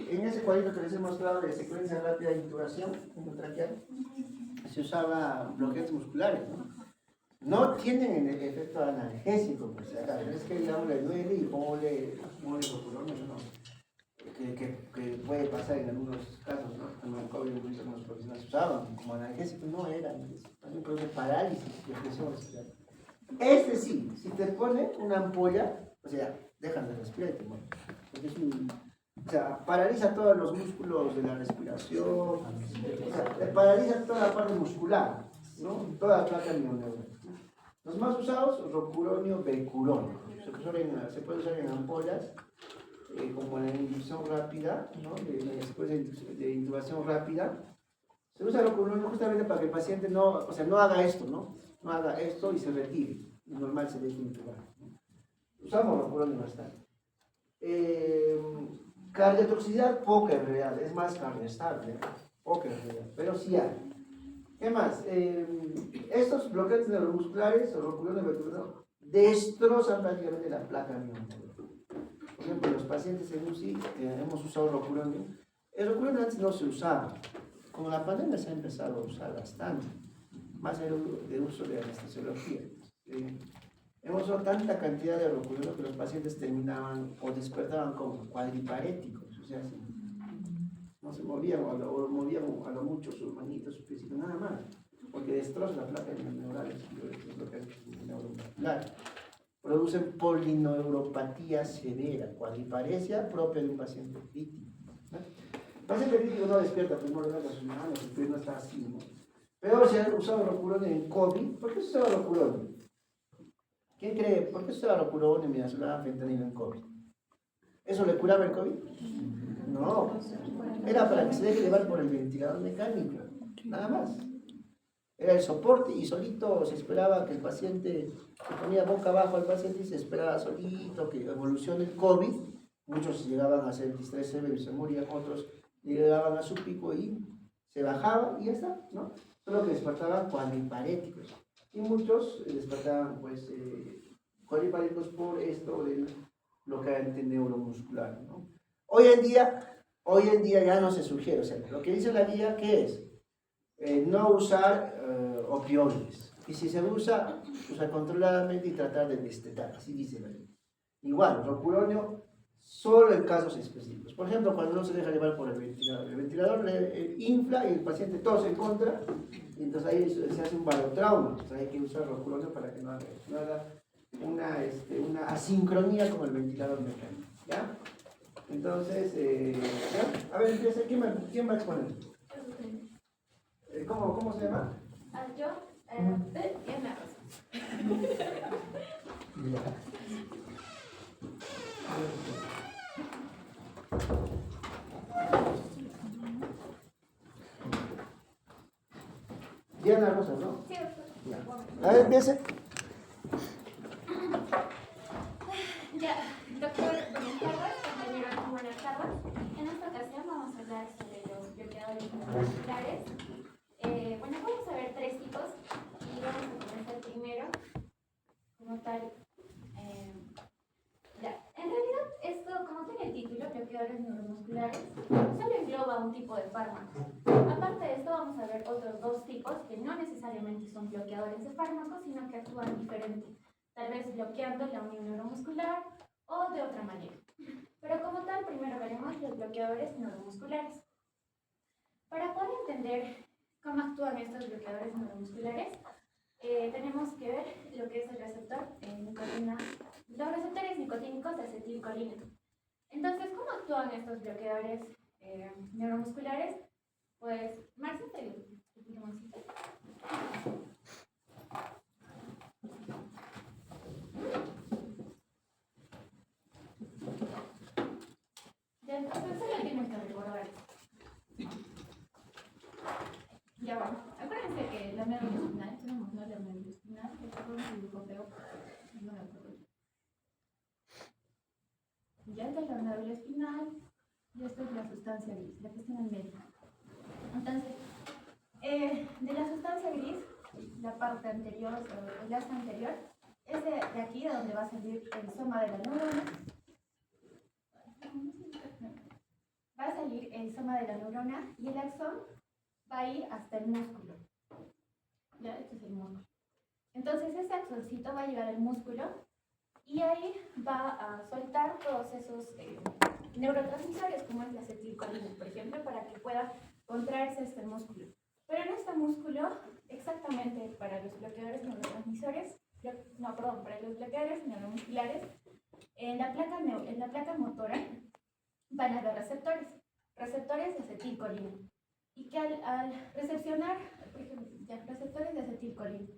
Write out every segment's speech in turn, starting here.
en ese cuadrito que les he mostrado de secuencia rápida de intubación endotraqueal, se usaba bloqueantes musculares, ¿no? No tienen el efecto analgésico, pues, es que digamos le duele y ponle rocuronio, ¿no? Que puede pasar en algunos casos, ¿no? Como el COVID, algunos profesionales usaban como analgésico, no era, también produce parálisis y presión respiratoria. Este sí, si te pone una ampolla, o sea, dejan de respirar y te mueres. Porque es o sea, paraliza todos los músculos de la respiración, o sea, te paraliza toda la parte muscular, ¿no? Toda la placa mioneural. Los más usados, rocuronio, becuronio. Se puede usar en ampollas, como en la inducción rápida, ¿no? Después de intubación rápida. Se usa rocuronio justamente para que el paciente no, o sea, no haga esto, ¿no? No haga esto y se retire. Normal se deje intubar, ¿no? Usamos rocuronio bastante. Cardiotoxicidad poca en realidad, es más cardioestable, poca en realidad, pero sí hay. ¿Qué más? Estos bloqueantes neuromusculares o rocuronio destrozan prácticamente la placa mioneural. Por ejemplo, los pacientes en UCI hemos usado rocuronio. El rocuronio antes no se usaba. Con la pandemia se ha empezado a usar bastante, más de uso de anestesiología. Hemos usado tanta cantidad de rocuronio que los pacientes terminaban o despertaban como cuadriparéticos, o sea, no se movían o movían a lo mucho sus manitos, sus piecitos, nada más, porque destroza la placa neuronal, es lo que es neuromuscular. Producen polineuropatía severa, cuadriparesia propia de un paciente crítico, ¿no? El paciente crítico no despierta, primero no sus manos, su pierna está así, ¿no? Pero se ha usado rocuronio en COVID. ¿Por qué se usaba rocuronio? ¿Quién cree? ¿Por qué se usaba rocuronio, midazolam, fentanilo en COVID? ¿Eso le curaba el COVID? No, era para que se deje llevar por el ventilador mecánico, nada más. Era el soporte y solito se esperaba que el paciente, se ponía boca abajo al paciente y se esperaba solito que evolucione el COVID. Muchos llegaban a hacer distrés severo y se morían, otros llegaban a su pico y se bajaba y ya está, ¿no? Solo que despertaban cuadriparéticos. Y muchos despertaban, pues, cuadriparéticos por esto del bloqueante neuromuscular, ¿no? Hoy en día ya no se sugiere, o sea, lo que dice la guía, ¿qué es? No usar opioides. Y si se usa, usar controladamente y tratar de destetar, así dice la ley. Igual, rocuronio solo en casos específicos. Por ejemplo, cuando no se deja llevar por el ventilador le infla y el paciente tose en contra, y entonces ahí se hace un barotrauma. Entonces hay que usar rocuronio para que no haga una asincronía con el ventilador mecánico, ¿ya? Entonces, ¿ya? A ver, empieza. ¿Quién va a exponer? ¿Cómo se llama? Yo, Diana Rosa. Diana Rosa, ¿no? Sí, doctor. A ver, empiece. Ya, doctor, buenas tardes, compañeros, buenas tardes. En esta ocasión vamos a hablar sobre los bloqueadores neuromusculares. Bueno, vamos a ver tres tipos y vamos a comenzar primero como tal. En realidad, esto, como tiene el título, bloqueadores neuromusculares, solo engloba un tipo de fármacos. Aparte de esto, vamos a ver otros dos tipos que no necesariamente son bloqueadores de fármacos, sino que actúan diferente, tal vez bloqueando la unión neuromuscular o de otra manera. Pero como tal, primero veremos los bloqueadores neuromusculares. Para poder entender cómo actúan estos bloqueadores neuromusculares, tenemos que ver lo que es el receptor nicotina, los receptores nicotínicos de acetilcolina. Entonces, ¿cómo actúan estos bloqueadores neuromusculares? Pues, Marcia, te explico un poquito. Ya, entonces solo tienen que recordar esto. Ya bueno, acuérdense que la médula espinal, tenemos la médula espinal, que es un dibujo feo, no me acuerdo. Ya esta es la médula espinal y esta es la sustancia gris, la que está en el medio. Entonces, de la sustancia gris, la parte anterior o el asta anterior, es de aquí de donde va a salir el soma de la neurona. Va a salir ir el soma de la neurona y el axón va a ir hasta el músculo. ¿Ya? Este es el músculo. Entonces ese axoncito va a llegar al músculo y ahí va a soltar todos esos neurotransmisores, como es la acetilcolina, por ejemplo, para que pueda contraerse este músculo. Pero en este músculo, exactamente para los bloqueadores neurotransmisores, para los bloqueadores neuromusculares, en la placa motora van a haber receptores de acetilcolina. Y que al recepcionar, por ejemplo, receptores de acetilcolina.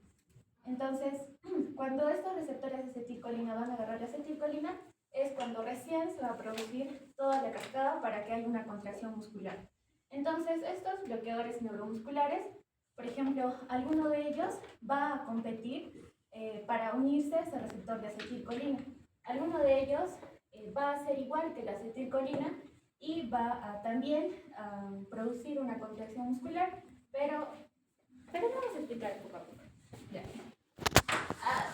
Entonces, cuando estos receptores de acetilcolina van a agarrar la acetilcolina, es cuando recién se va a producir toda la cascada para que haya una contracción muscular. Entonces, estos bloqueadores neuromusculares, por ejemplo, alguno de ellos va a competir para unirse a ese receptor de acetilcolina. Alguno de ellos va a ser igual que la acetilcolina y va a también producir una contracción muscular, pero vamos a explicar poco a poco. Ya.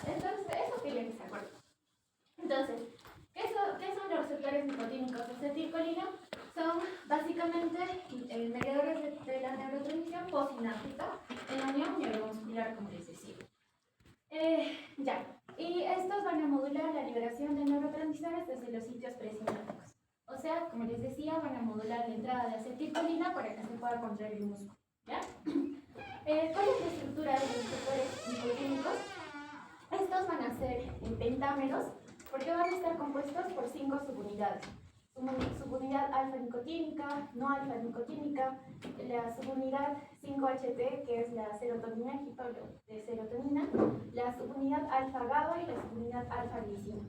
Entonces, eso quería que se acuerden. Entonces, ¿qué son los receptores nicotínicos de acetilcolina? Son básicamente mediadores de la neurotransmisión postsináptica en la unión neuromuscular, como les decía. Y estos van a modular la liberación de neurotransmisores desde los sitios presinápticos. O sea, como les decía, van a modular la entrada de acetilcolina para que se pueda contraer el músculo. ¿Ya? ¿Cuál es la estructura de los receptores nicotínicos? Estos van a ser pentámeros porque van a estar compuestos por 5 subunidades. Subunidad alfa-nicotínica, no alfa-nicotínica, la subunidad 5-HT, que es la serotonina, de serotonina, la subunidad alfa-GABA y la subunidad alfa-glicina.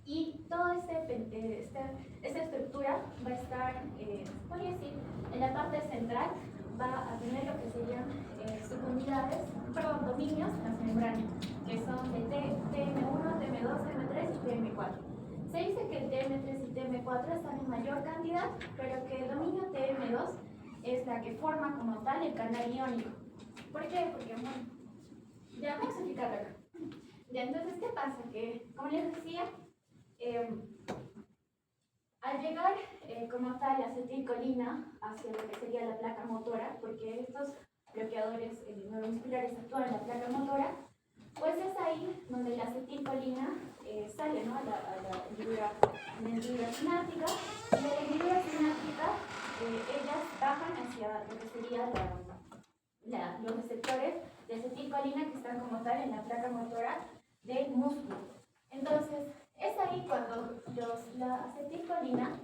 Y toda esta estructura va a estar, podría decir, en la parte central va a tener lo que serían dominios transmembranos, que son de TM1, TM2, TM3 y TM4. Se dice que el TM3 y TM4 están en mayor cantidad, pero que el dominio TM2 es la que forma como tal el canal iónico. ¿Por qué? Porque, bueno, ya vamos a explicarlo acá. Ya, entonces, ¿qué pasa? Que, como les decía, al llegar como tal la acetilcolina hacia lo que sería la placa motora, porque estos bloqueadores neuromusculares actúan en la placa motora, pues es ahí donde la acetilcolina sale, ¿no? a la hendidura sináptica, y de la hendidura sináptica ellas bajan hacia lo que serían los receptores de acetilcolina que están como tal en la placa motora del músculo. Entonces, es ahí cuando la acetilcolina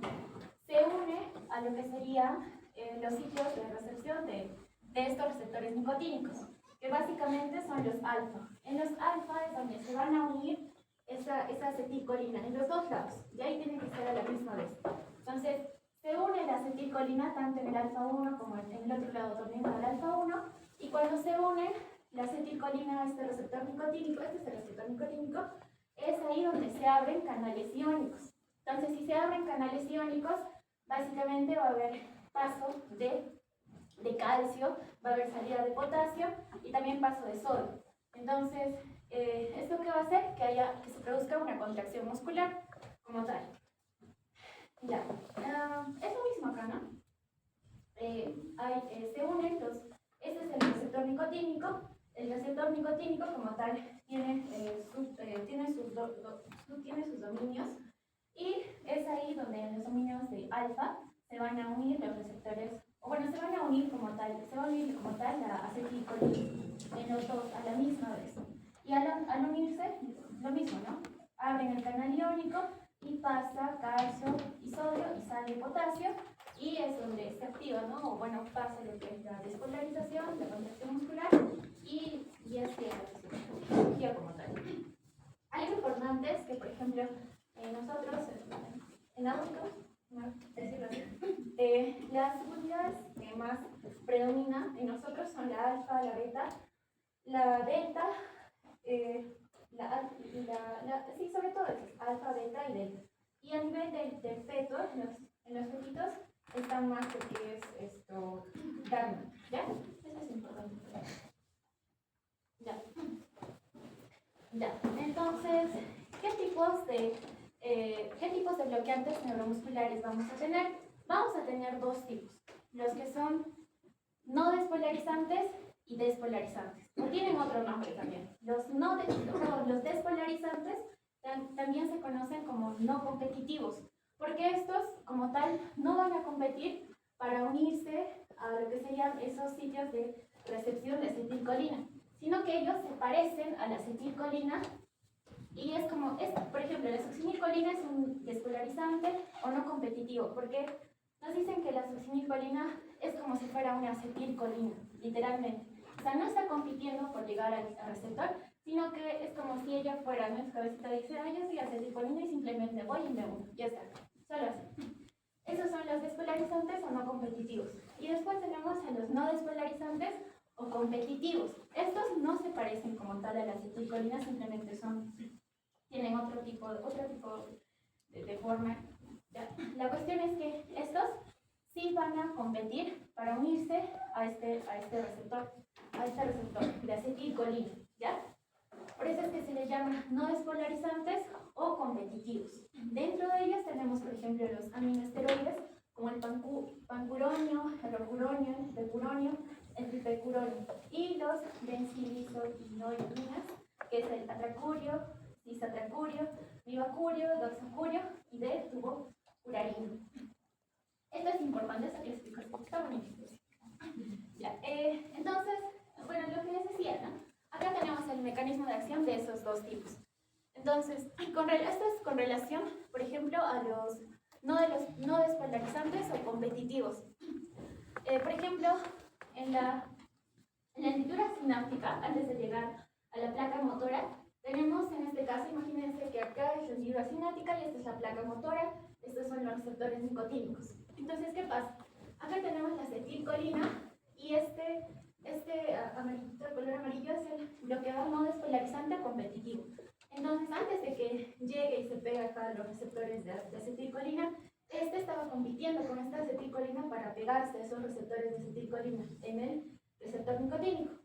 se une a lo que serían los sitios de recepción de estos receptores nicotínicos, que básicamente son los alfa. En los alfa es donde se van a unir esa acetilcolina, en los dos lados, y ahí tienen que estar a la misma vez. Entonces, se une la acetilcolina tanto en el alfa 1 como en el otro lado también al alfa 1, y cuando se une la acetilcolina a este receptor nicotínico, este es el receptor nicotínico, es ahí donde se abren canales iónicos. Entonces, si se abren canales iónicos, básicamente va a haber paso de calcio, va a haber salida de potasio y también paso de sodio. Entonces, ¿esto qué va a hacer? Que se produzca una contracción muscular como tal. Ya, es lo mismo acá, ¿no? Se unen este es el receptor nicotínico. El receptor nicotínico como tal tiene sus dominios, y es ahí donde en los dominios de alfa se van a unir los receptores, o bueno, se van a unir como tal la acetilcolina en los dos a la misma vez. Y al unirse, lo mismo, ¿no? Abren el canal iónico y pasa calcio y sodio y sale potasio, y es donde se activa, ¿no? O bueno, pasa lo que es la despolarización, la contracción muscular y es la fisiología como tal. Algo importante es que, por ejemplo, nosotros, en adultos, decirlo así, las unidades que más predominan en nosotros son la alfa, la beta, sí, sobre todo es alfa, beta y delta. Y a nivel del feto, en los fetitos, está más lo que es esto, gamma, ¿ya? Eso es importante. Ya. Entonces, ¿qué tipos de bloqueantes neuromusculares vamos a tener? Vamos a tener dos tipos, los que son no despolarizantes y despolarizantes. O tienen otro nombre también. Los despolarizantes también se conocen como no competitivos, porque estos, como tal, no van a competir para unirse a lo que serían esos sitios de recepción de acetilcolina, sino que ellos se parecen a la acetilcolina y es como, por ejemplo, la succinilcolina es un despolarizante o no competitivo, porque nos dicen que la succinilcolina es como si fuera una acetilcolina, literalmente. O sea, no está compitiendo por llegar al receptor, sino que es como si ella fuera, ¿no? Su cabecita dice, yo soy acetilcolina y simplemente voy y me uno, ya está, solo así. Esos son los despolarizantes o no competitivos. Y después tenemos a los no despolarizantes o competitivos. Estos no se parecen como tal a la acetilcolina, simplemente tienen otro tipo de forma. ¿Ya? La cuestión es que estos sí van a competir para unirse a este receptor de acetilcolina, ¿ya? Por eso es que se les llama no despolarizantes o competitivos. Dentro de ellos tenemos, por ejemplo, los aminoesteroides, como el pancuronio, el rocuronio, el pecuronio, el tripecuronio, y los benzilizotinoidinas, que es el atracurio, cisatracurio, vivacurio, doxacurio y de tubocurarino. Esto es importante, esta clasificación está bonita. Ya, entonces, bueno, lo que les decía, ¿no? Acá tenemos el mecanismo de acción de esos dos tipos. Entonces, esto es con relación, por ejemplo, a los no despolarizantes o competitivos. Por ejemplo, en la hendidura sináptica, antes de llegar a la placa motora, tenemos en este caso, imagínense que acá es la hendidura sináptica y esta es la placa motora, estos son los receptores nicotínicos. Entonces, ¿qué pasa? Acá tenemos la acetilcolina y este amarillito, el color amarillo es el bloqueador no despolarizante competitivo. Entonces, antes de que llegue y se pegue acá a los receptores de acetilcolina, este estaba compitiendo con esta acetilcolina para pegarse a esos receptores de acetilcolina en el receptor nicotínico.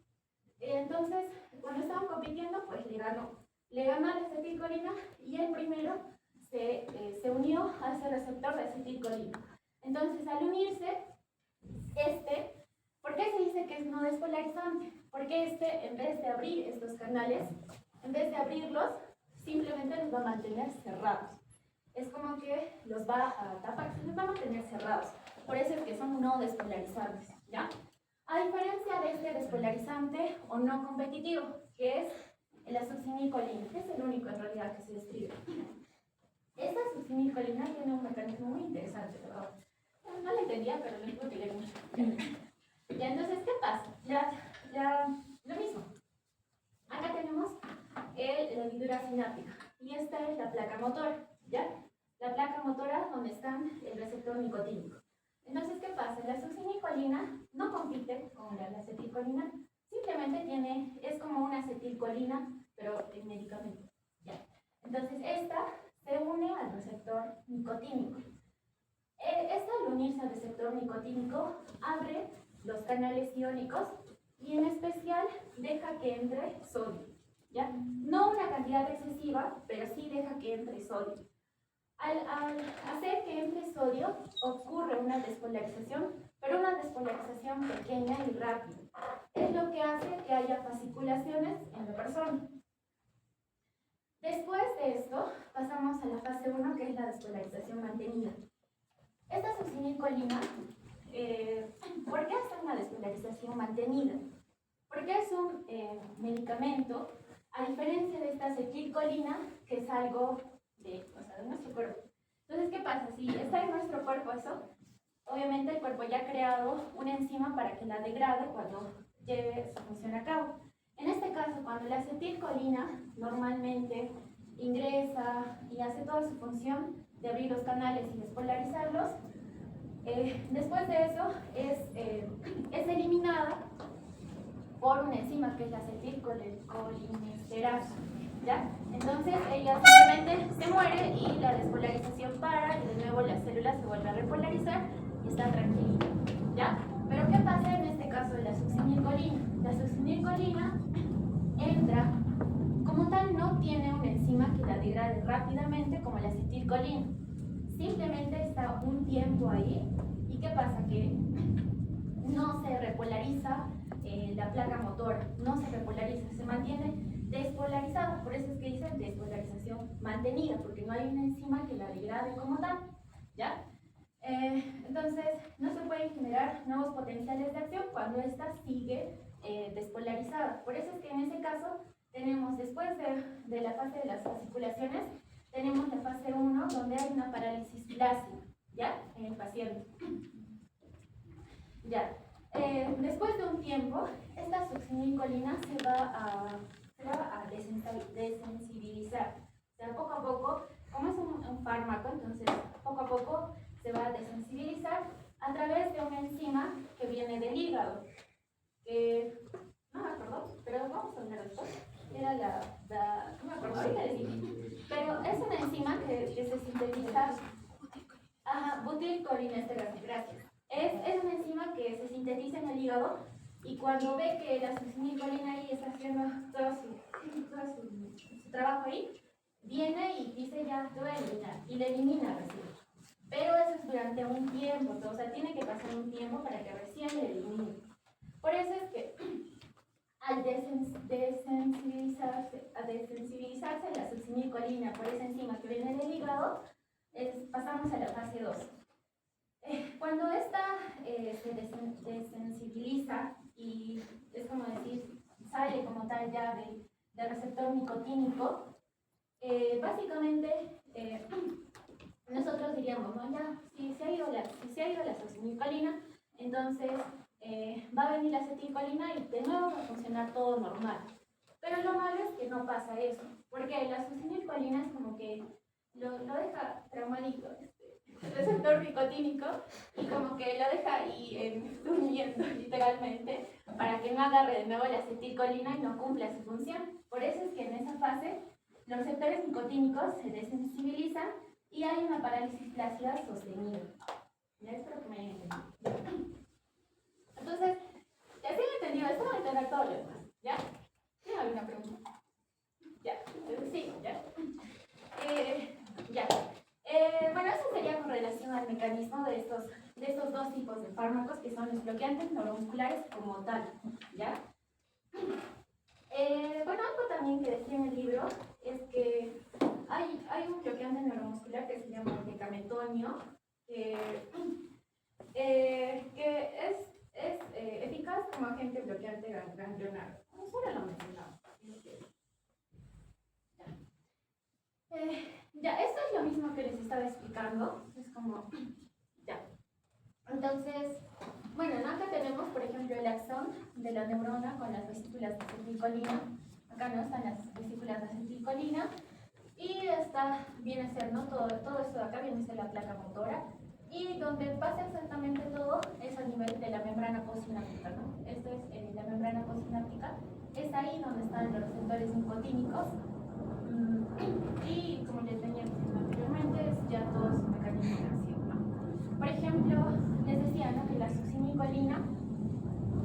Entonces, cuando estaban compitiendo, pues le ganó a la acetilcolina y el primero se unió a ese receptor de acetilcolina. Entonces, al unirse, ¿por qué se dice que es no despolarizante? Porque en vez de abrir estos canales, en vez de abrirlos, simplemente los va a mantener cerrados. Es como que los va a tapar, se los va a mantener cerrados. Por eso es que son no despolarizantes, ¿ya? A diferencia de este despolarizante o no competitivo, que es la succinilcolina, que es el único en realidad que se describe. Esta succinilcolina tiene un mecanismo muy interesante, ¿verdad? No la entendía, pero lo único que le gusta. Ya, entonces, ¿qué pasa? Lo mismo. Acá tenemos la hendidura sináptica y esta es la placa motora, ¿ya? La placa motora donde está el receptor nicotínico. Entonces, ¿qué pasa? La succinilcolina no compite con la acetilcolina, simplemente es como una acetilcolina, pero en medicamento, ¿ya? Entonces, esta se une al receptor nicotínico. Esta, al unirse al receptor nicotínico, abre los canales iónicos y en especial deja que entre sodio, ¿ya? No una cantidad excesiva, pero sí deja que entre sodio. Al hacer que entre sodio, ocurre una despolarización, pero una despolarización pequeña y rápida. Es lo que hace que haya fasciculaciones en la persona. Después de esto, pasamos a la fase 1, que es la despolarización mantenida. Esta succinilcolina, ¿por qué hace una despolarización mantenida? Porque es un medicamento, a diferencia de esta acetilcolina, que es algo de nuestro cuerpo. Entonces, ¿qué pasa? Si está en nuestro cuerpo eso, obviamente el cuerpo ya ha creado una enzima para que la degrade cuando lleve su función a cabo. En este caso, cuando la acetilcolina normalmente ingresa y hace toda su función de abrir los canales y despolarizarlos, después de eso es eliminada por una enzima que es la acetilcolinesterasa, ¿ya? Entonces ella simplemente se muere y la despolarización para y de nuevo la célula se vuelve a repolarizar y está tranquilita, ¿ya? Pero ¿qué pasa en este caso de la succinilcolina? La succinilcolina entra, como tal, no tiene una enzima que la degrade rápidamente como la acetilcolina. Simplemente está un tiempo ahí. ¿Y despolariza la placa motora, no se repolariza, se mantiene despolarizada. Por eso es que dice despolarización mantenida, porque no hay una enzima que la degrade como tal, ¿ya? Entonces, no se pueden generar nuevos potenciales de acción cuando ésta sigue despolarizada. Por eso es que en ese caso tenemos, después de la fase de las fasciculaciones, tenemos la fase 1, donde hay una parálisis plástica, ¿ya? En el paciente. Ya. Después de un tiempo, esta succinilcolina se va a desensibilizar. O sea, poco a poco, como es un fármaco, entonces poco a poco se va a desensibilizar a través de una enzima que viene del hígado. No me acuerdo, pero vamos a hablar de esto. Era no me acuerdo, ahorita les dije. Pero es una enzima que se sintetiza. Ajá, butilcolinesterasa, gracias. Es una enzima que se sintetiza en el hígado y cuando ve que la succinilcolina ahí está haciendo todo su trabajo ahí, viene y dice ya, te voy a eliminar, y le elimina recién. Pero eso es durante un tiempo, o sea, tiene que pasar un tiempo para que recién le elimine. Por eso es que al desensibilizarse la succinilcolina por esa enzima que viene del hígado, pasamos a la fase 2. Cuando esta se desensibiliza y es como decir, sale como tal ya del receptor nicotínico, básicamente nosotros diríamos, ¿no? Ya, si se ha ido la succinilcolina, entonces va a venir la acetilcolina y de nuevo va a funcionar todo normal. Pero lo malo es que no pasa eso, porque la succinilcolina es como que lo deja traumadito, el receptor nicotínico, y como que lo deja ahí durmiendo literalmente para que no agarre de nuevo la acetilcolina y no cumpla su función. Por eso es que en esa fase los receptores nicotínicos se desensibilizan y hay una parálisis flácida sostenida. Ya espero que me hayan entendido. Entonces, si así he entendido esto, voy a entender todo lo demás. ¿Ya? ¿Tiene alguna pregunta? Ya. Sí, ya. Ya. Bueno, eso sería con relación al mecanismo de estos dos tipos de fármacos que son los bloqueantes neuromusculares como tal, ¿ya? Bueno, algo también que decía en el libro es que hay un bloqueante neuromuscular que se llama el decametonio, que es eficaz como agente bloqueante ganglionar. No solo lo mencionaba. Ya, esto es lo mismo que les estaba explicando. Es como, ya. Entonces, bueno, acá tenemos, por ejemplo, el axón de la neurona con las vesículas de acetilcolina. Acá no están las vesículas de acetilcolina. Y esta viene a ser, ¿no? Todo esto de acá viene a ser la placa motora. Y donde pasa exactamente todo es a nivel de la membrana postsináptica, ¿no? Esto es la membrana postsináptica. Es ahí donde están los receptores nicotínicos. Y como les venía diciendo anteriormente, es ya todo su mecanismo de acción, ¿no? Por ejemplo, les decía, ¿no?, que la succinilcolina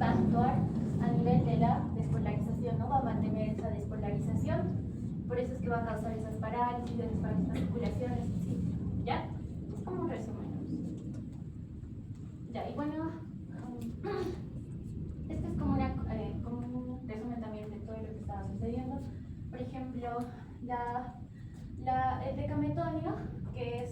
va a actuar a nivel de la despolarización, ¿no? Va a mantener esa despolarización, por eso es que va a causar esas parálisis, esas fasciculaciones, etc. ¿Ya? Es como un resumen. Ya, y bueno, este es como un resumen también de todo lo que estaba sucediendo. Por ejemplo, el decametonio, el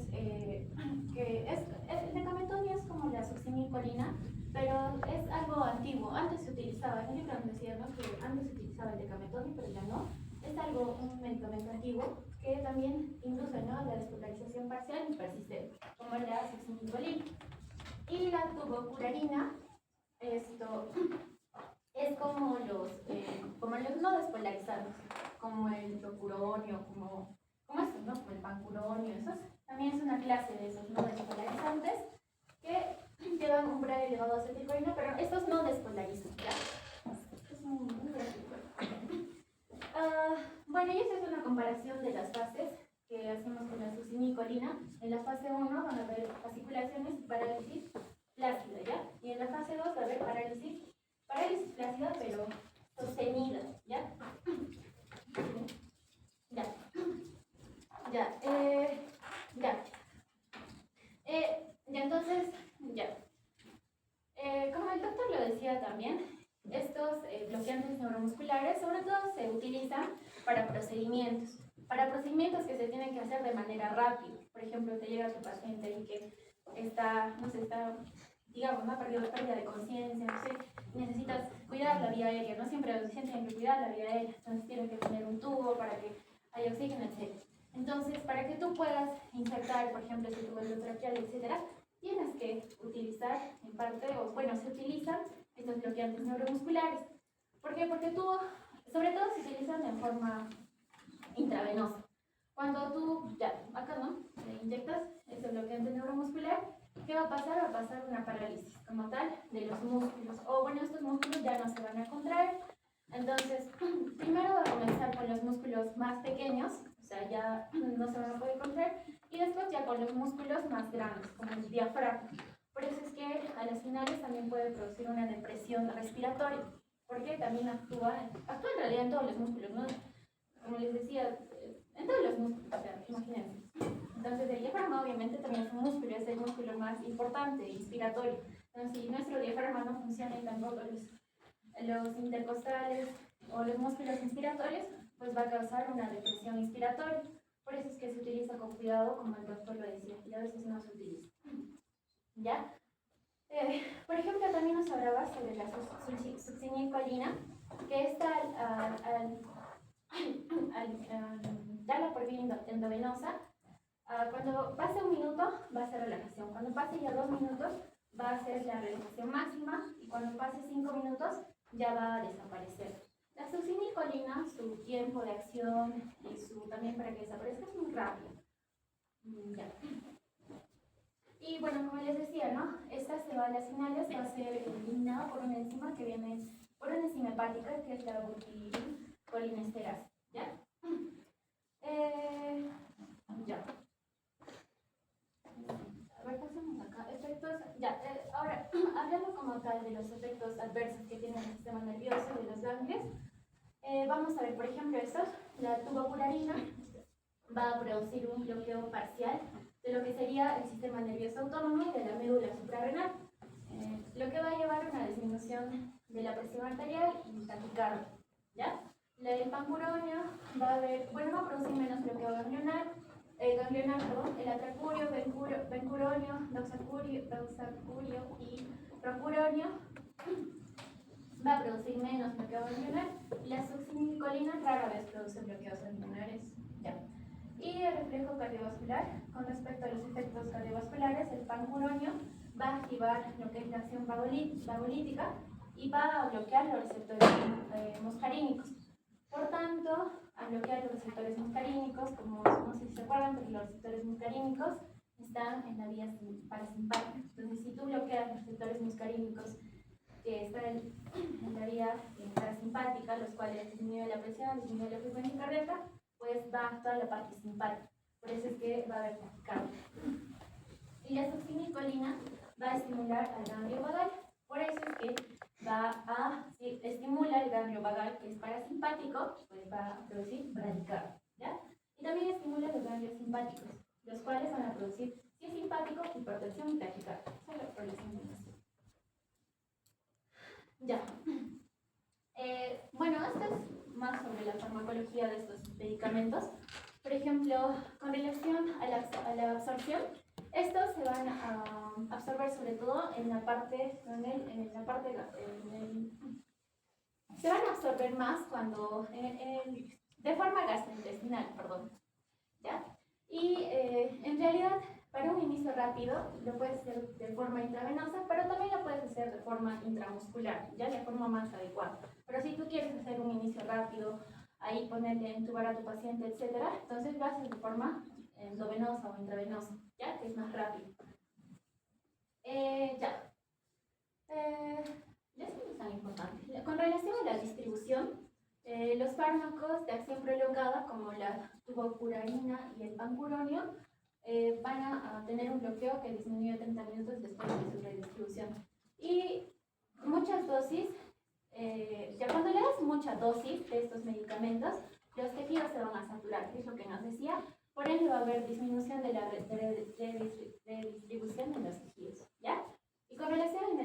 decametonio es como la succinilcolina, pero es algo antiguo. Antes se utilizaba, en el libro decía, ¿no?, que antes se utilizaba el decametonio, pero ya no. Es un medicamento antiguo que también induce, ¿no?, la despolarización parcial y persistente, como la succinilcolina. Y la tubocurarina, esto es como los no despolarizados, como el procuronio, como estos, ¿no?, como el pancuronio. También es una clase de esos no despolarizantes que llevan un umbral elevado de acetilcolina, pero estos no despolarizan, ¿ya? Es un bueno, y esta es una comparación de las fases que hacemos con la succinilcolina. En la fase 1 van a haber fasciculaciones y parálisis flácida, ¿ya? Y en la fase 2 va a haber parálisis flácida, pero sostenida, ¿ya? Ya. Ya. Ya. Ya, entonces, ya. Como el doctor lo decía también, bloqueantes neuromusculares sobre todo se utilizan para procedimientos que se tienen que hacer de manera rápida. Por ejemplo, te llega tu paciente y que está, no sé, está, digamos, ¿no? Pérdida de conciencia, no sé, necesitas cuidar la vía aérea, no siempre los pacientes tienen que cuidar la vía aérea, entonces tienen que poner un tubo para que haya oxígeno, etc. Entonces, para que tú puedas insertar, por ejemplo, si tubo endotraqueal, etc., tienes que utilizar, en parte, o bueno, se utilizan estos bloqueantes neuromusculares. ¿Por qué? Porque tú, sobre todo se utilizan de forma intravenosa. Cuando tú, ya, acá no, le inyectas ese bloqueante neuromuscular, ¿qué va a pasar? Va a pasar una parálisis como tal de los músculos. O bueno, estos músculos ya no se van a contraer. Entonces, primero va a comenzar con los músculos más pequeños, o sea, ya no se van a poder contraer, y después ya con los músculos más grandes, como el diafragma. Por eso es que a las finales también puede producir una depresión respiratoria, porque también actúa en realidad en todos los músculos, ¿no? Como les decía, en todos los músculos, o sea, imagínense. Entonces, el diafragma obviamente también es un músculo, es el músculo más importante, inspiratorio. Entonces, si nuestro diafragma no funciona y tampoco los intercostales o los músculos inspiratorios, pues va a causar una depresión inspiratoria. Por eso es que se utiliza con cuidado, como el doctor lo decía, y a veces no se utiliza. ¿Ya? Por ejemplo, también nos hablaba sobre la succinilcolina, que está darla por vía endovenosa. Cuando pase 1 minuto va a ser relajación, cuando pase ya 2 minutos va a ser la relajación máxima y cuando pase 5 minutos ya va a desaparecer. La succinilcolina, su tiempo de acción y también para que desaparezca es muy rápido. Ya. Y bueno, como les decía, ¿no? Esta se va a las finales, va a ser eliminada por una enzima que viene, por una enzima hepática que es la buticolinesteras. ¿Ya? Ya. A ver, pasamos acá. Efectos, ya, ahora, hablando como tal de los efectos adversos que tiene el sistema nervioso y de los ganglios, vamos a ver, por ejemplo, estos, la tubocurarina va a producir un bloqueo parcial de lo que sería el sistema nervioso autónomo y de la médula suprarrenal, lo que va a llevar a una disminución de la presión arterial y taquicardia, ¿ya? El pancuronio va a producir menos bloqueo ganglionar, el atracurio, bencuronio, doxacurio y procuronio va a producir menos bloqueo ganglionar. La succinilcolina rara vez produce bloqueos ganglionares, ¿ya? Y el reflejo cardiovascular, con respecto a los efectos cardiovasculares, el pancuronio va a activar lo que es la acción vagolítica y va a bloquear los receptores muscarínicos. Por tanto, al bloquear los receptores muscarínicos, como no sé si se acuerdan, pero los receptores muscarínicos están en la vía parasimpática. Entonces, si tú bloqueas los receptores muscarínicos que están en la vía parasimpática, los cuales disminuyen la presión, disminuyen la frecuencia cardíaca, pues va a actuar la parte simpática. Por eso es que va a haber taquicardia. Y la succinilcolina va a estimular al ganglio vagal. Por eso es que si estimula el ganglio vagal, que es parasimpático, pues va a producir bradicardia, ¿ya? Y también estimula los ganglios simpáticos, los cuales van a producir, si es simpático, hipertensión y taquicardia. Solo por la simulación. Ya. Bueno, esto es más sobre la farmacología de estos medicamentos. Por ejemplo, con relación a la absorción, estos se van a absorber sobre todo en la parte, se van a absorber más cuando, de forma gastrointestinal, perdón, ¿ya? Y en realidad, para un inicio rápido, lo puedes hacer de forma intravenosa, pero también lo puedes hacer de forma intramuscular, ya la forma más adecuada. Pero si tú quieres hacer un inicio rápido, ahí ponerle, entubar a tu paciente, etc., entonces lo haces de forma endovenosa o intravenosa, ya que es más rápido. Ya. Ya no es tan importante. Con relación a la distribución, los fármacos de acción prolongada, como la tubocurarina y el pancuronio, van a tener un bloqueo que disminuye 30 minutos después de su redistribución. Y muchas dosis, ya cuando le das mucha dosis de estos medicamentos, los tejidos se van a saturar, es lo que nos decía. Por ende va a haber disminución de la redistribución de los tejidos, ¿ya? Y con relación al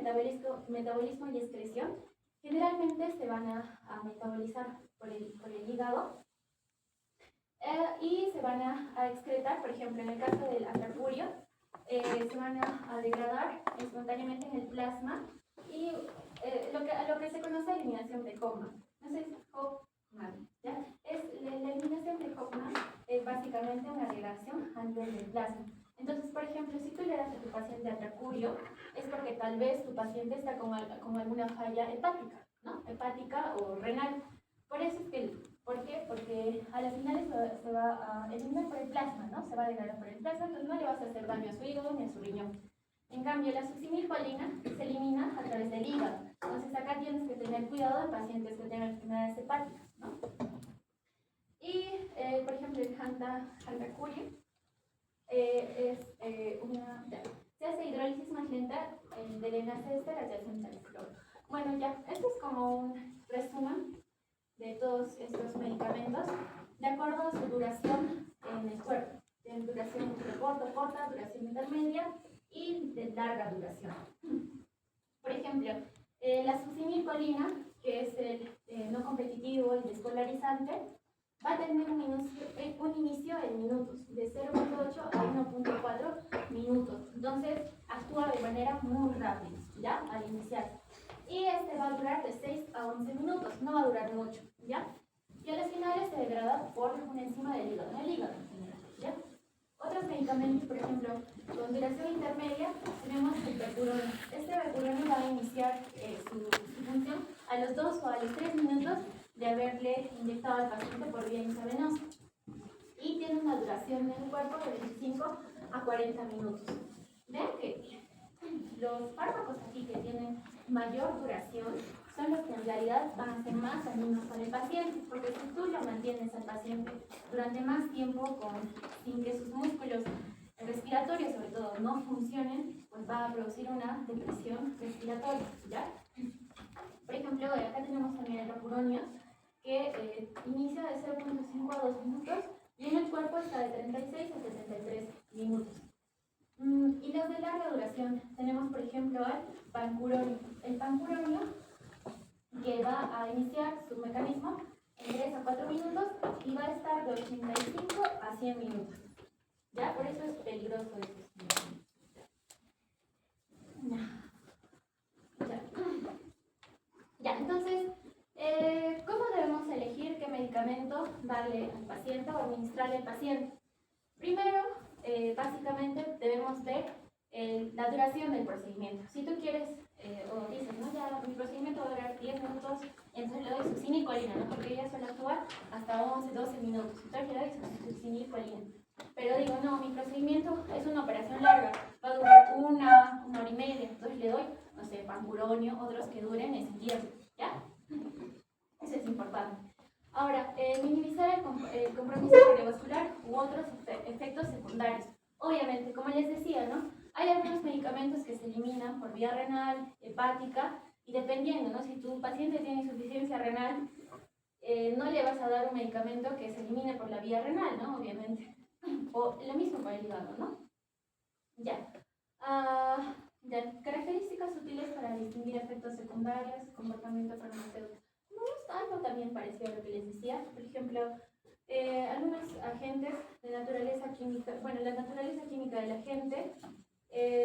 metabolismo y excreción, generalmente se van a metabolizar por el hígado y se van a excretar, por ejemplo, en el caso del atracurio, se van a degradar espontáneamente en el plasma y a lo que se conoce eliminación de Hoffmann. No sé si es Hoffmann, ¿ya? La eliminación de Hoffmann es básicamente una degradación a nivel del plasma. Entonces, por ejemplo, si tú le das a tu paciente atracurio, es porque tal vez tu paciente está con alguna falla hepática, ¿no? Hepática o renal. Por eso es que, ¿por qué? Porque a las finales se va a eliminar por el plasma, ¿no? Se va a degradar por el plasma, entonces no le vas a hacer daño a su hígado ni a su riñón. En cambio, la succinilcolina se elimina a través del hígado. Entonces, acá tienes que tener cuidado en pacientes que tengan enfermedades hepáticas, ¿no? Y, por ejemplo, el hantacurio se hace hidrólisis más lenta del enlace éster adyacente al cloro. Bueno, ya, esto es como un resumen de todos estos medicamentos de acuerdo a su duración en el cuerpo. Tienen duración corta, duración intermedia y de larga duración. Por ejemplo, la succinilcolina, que es el no competitivo, el descolarizante, va a tener un inicio en minutos, de 0.8 a 1.4 minutos. Entonces, actúa de manera muy rápida, ¿ya? Al iniciar. Y este va a durar de 6 a 11 minutos, no va a durar mucho, ¿ya? Y a las finales se degrada por una enzima del hígado, en el hígado en general, ¿ya? Otros medicamentos, por ejemplo, con duración intermedia, tenemos el becuronio. Este becuronio va a iniciar su función a los 2 o a los 3 minutos de haberle inyectado al paciente por vía intravenosa. Y tiene una duración en el cuerpo de 25 a 40 minutos. Vean que los fármacos aquí que tienen mayor duración son los que en realidad van a ser más dañinos para el paciente, porque si tú lo mantienes al paciente durante más tiempo sin que sus músculos respiratorios, sobre todo, no funcionen, pues va a producir una depresión respiratoria, ¿ya? Por ejemplo, acá tenemos también el rocuronio, que inicia de 0.5 a 2 minutos y en el cuerpo está de 36 a 73 minutos. Y los de larga duración, tenemos por ejemplo el pancuronio. El pancuronio, que va a iniciar su mecanismo en 3 a 4 minutos y va a estar de 85 a 100 minutos. ¿Ya? Por eso es peligroso este ya, entonces, ¿cómo debemos elegir qué medicamento darle al paciente o administrarle al paciente? Primero, básicamente debemos ver la duración del procedimiento. Si tú quieres, o dices, no, ya mi procedimiento va a durar 10 minutos, entonces le doy succinilcolina, ¿no? Porque ella suele actuar hasta 11, 12 minutos, entonces le doy succinilcolina. Pero digo, no, mi procedimiento es una operación larga, va a durar una hora y media, entonces le doy, no sé, pancuronio, otros que duren ese tiempo, ¿ya? Eso es importante. Ahora, minimizar el compromiso cardiovascular u otros efectos secundarios. Obviamente, como les decía, ¿no? Hay algunos medicamentos que se eliminan por vía renal, hepática, y dependiendo, ¿no? Si tu paciente tiene insuficiencia renal, no le vas a dar un medicamento que se elimine por la vía renal, ¿no? Obviamente. O lo mismo para el hígado, ¿no? Ya. Características útiles para distinguir efectos secundarios, comportamiento farmacéutico. No es algo también parecido a lo que les decía. Por ejemplo, algunos agentes de naturaleza química, bueno, la naturaleza química del agente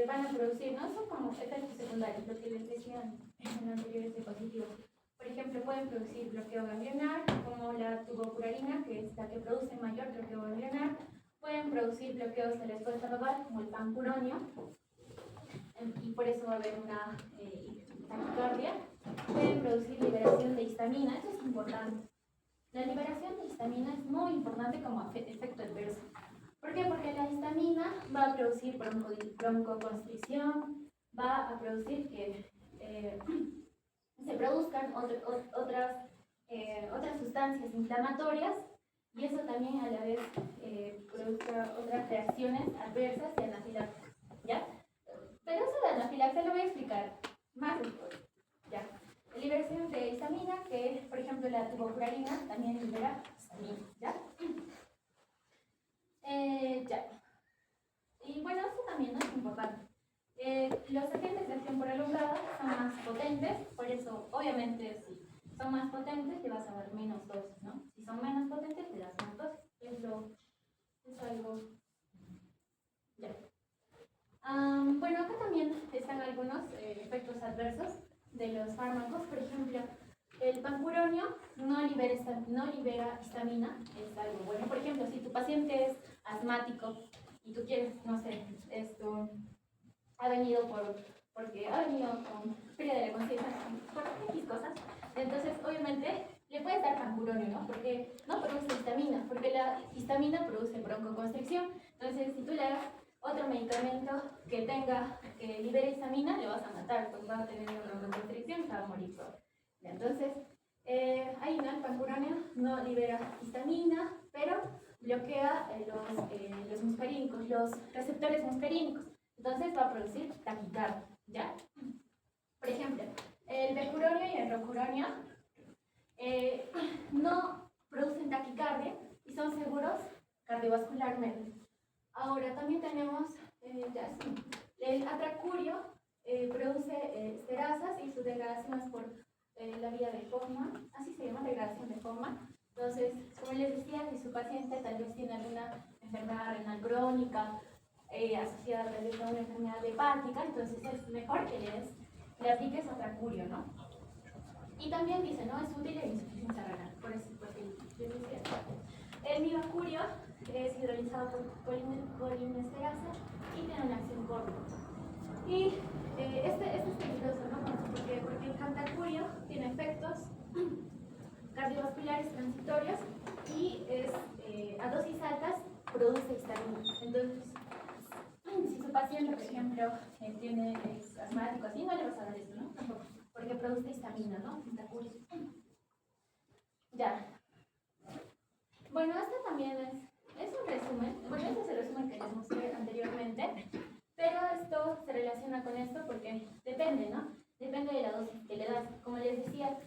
van a producir, no son como efectos secundarios, lo que les decía en anteriores diapositivas. Por ejemplo, pueden producir bloqueo ganglionar, como la tubocurarina, que es la que produce mayor bloqueo ganglionar. Pueden producir bloqueos de la escolta vagal, como el pancuronio, y por eso va a haber una taquicardia. Pueden producir liberación de histamina, eso es importante. La liberación de histamina es muy importante como efecto adverso. ¿Por qué? Porque la histamina va a producir broncoconstricción, va a producir que se produzcan otras sustancias inflamatorias, y eso también a la vez produzca otras reacciones adversas y anafilácticas, ¿ya? Pero eso de anafilaxia lo voy a explicar más después, ¿ya? La liberación de histamina, que por ejemplo la tubocurarina también libera histamina, ¿ya? Ya. Y bueno, eso también, ¿no? Es importante. Los agentes de acción prolongada son más potentes, por eso, obviamente, si son más potentes, le vas a dar menos dosis, ¿no? Si son menos potentes, le das más dosis. Es algo... Ya. Bueno, acá también están algunos efectos adversos de los fármacos. Por ejemplo, el pancuronio no libera histamina, es algo bueno. Por ejemplo, si tu paciente es asmático y tú quieres, no sé, ha venido porque ha venido con pérdida de la conciencia, por X cosas, entonces obviamente le puedes dar pancuronio, ¿no? Porque no produce histamina, porque la histamina produce broncoconstricción. Entonces, si tú le das otro medicamento que libere histamina, le vas a matar, pues va a tener una broncoconstricción y se va a morir. Entonces, ahí no, el pancuronio no libera histamina, pero bloquea los muscarínicos, los receptores muscarínicos. Entonces va a producir taquicardia, ¿ya? Por ejemplo, el becuronio y el rocuronio no producen taquicardia y son seguros cardiovascularmente. Ahora también tenemos el atracurio, produce esterasas y su degradación es por la vía de Hoffmann, así se llama, degradación de Hoffmann. Entonces, como les decía, si su paciente tal vez tiene alguna enfermedad renal crónica, asociada tal vez a una enfermedad hepática, entonces es mejor que le apliques atracurio, ¿no? Y también dice, ¿no? Es útil en insuficiencia renal, por eso, porque les decía. El mibacurio es hidrolizado por colinesterasa y tiene una acción corta. Y este es peligroso, ¿no? Porque el cantacurio tiene efectos cardiovasculares transitorios y a dosis altas produce histamina. Entonces, si su paciente, por ejemplo, es asmático, así no le vas a dar esto, ¿no? Tampoco, porque produce histamina, ¿no? Cantacurio. Ya. Bueno, este también es un resumen. Bueno, este es el resumen que les mostré anteriormente, pero esto se relaciona con esto porque depende, ¿no? Depende de la dosis que le das. Como les decía,